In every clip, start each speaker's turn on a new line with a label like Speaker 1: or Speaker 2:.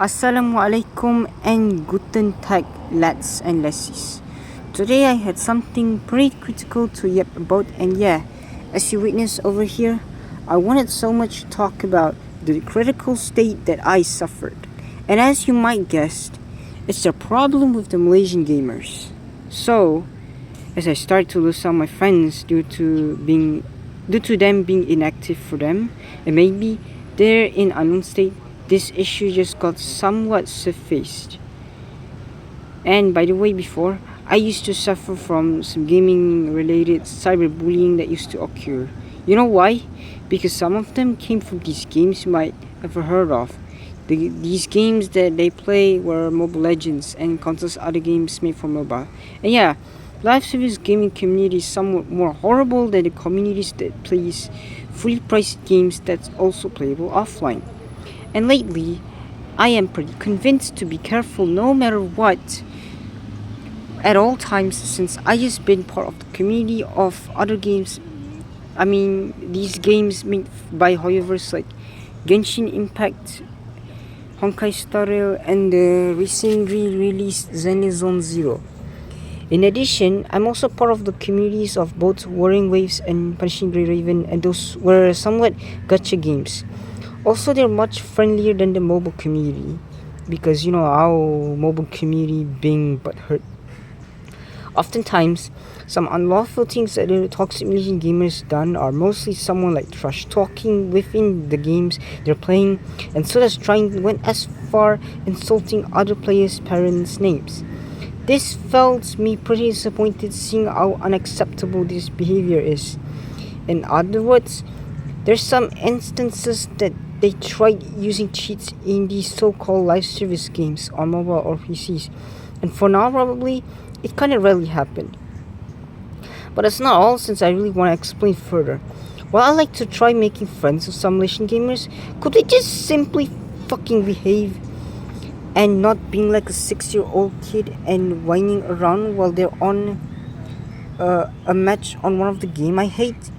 Speaker 1: Assalamualaikum and guten Tag, lads and lassies. Today I had something pretty critical to yap about, and yeah, as you witness over here, I wanted so much to talk about the critical state that I suffered. And as you might guess, it's the problem with the Malaysian gamers. So, as I start to lose some of my friends due to them being inactive for them, and maybe they're in unknown state, this issue just got somewhat surfaced. And by the way, before, I used to suffer from some gaming related cyberbullying that used to occur. You know why? Because some of them came from these games you might have heard of. These games that they play were Mobile Legends and countless other games made for mobile. And yeah, live service gaming community is somewhat more horrible than the communities that plays fully priced games that's also playable offline. And lately, I am pretty convinced to be careful no matter what at all times, since I just been part of the community of other games. I mean, these games made by however's like Genshin Impact, Honkai Star Rail, and the recently released Zenizone Zero. In addition, I'm also part of the communities of both Warring Waves and Punishing Grey Raven, and those were somewhat gacha games. Also, they're much friendlier than the mobile community, because you know how mobile community being butthurt. Oftentimes, some unlawful things that the toxic Malaysian gamers done are mostly someone like trash talking within the games they're playing, and so that's trying went as far insulting other players' parents' names. This felt me pretty disappointed seeing how unacceptable this behavior is. In other words, there's some instances that they tried using cheats in these so-called live service games on mobile or PCs, and for now probably it kinda rarely happened. But that's not all, since I really want to explain further. While I like to try making friends with some Malaysian gamers, could they just simply fucking behave and not being like a 6-year-old kid and whining around while they're on a match on one of the game I hate?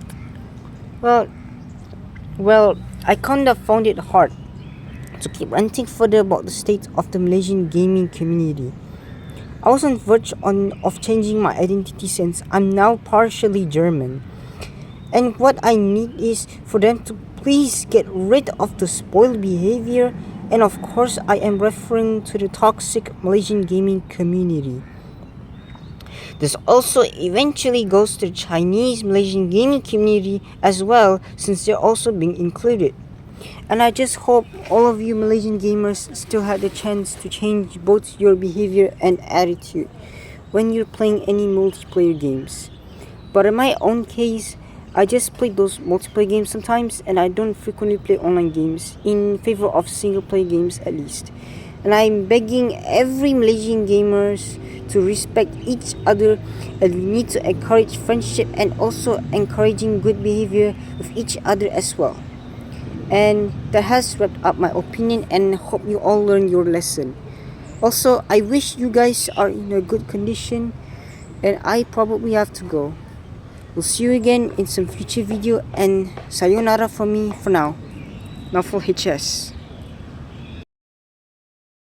Speaker 1: Well, I kinda found it hard to keep ranting further about the state of the Malaysian gaming community. I was on verge of changing my identity since I'm now partially German. And what I need is for them to please get rid of the spoiled behavior, and of course I am referring to the toxic Malaysian gaming community. This also eventually goes to the Chinese Malaysian gaming community as well, since they're also being included. And I just hope all of you Malaysian gamers still had the chance to change both your behavior and attitude when you're playing any multiplayer games. But in my own case, I just play those multiplayer games sometimes, and I don't frequently play online games in favor of single player games at least. And I'm begging every Malaysian gamers to respect each other, and we need to encourage friendship and also encouraging good behavior with each other as well. And that has wrapped up my opinion, and hope you all learn your lesson. Also, I wish you guys are in a good condition, and I probably have to go. We'll see you again in some future video, and sayonara from me for now. NaufalHS.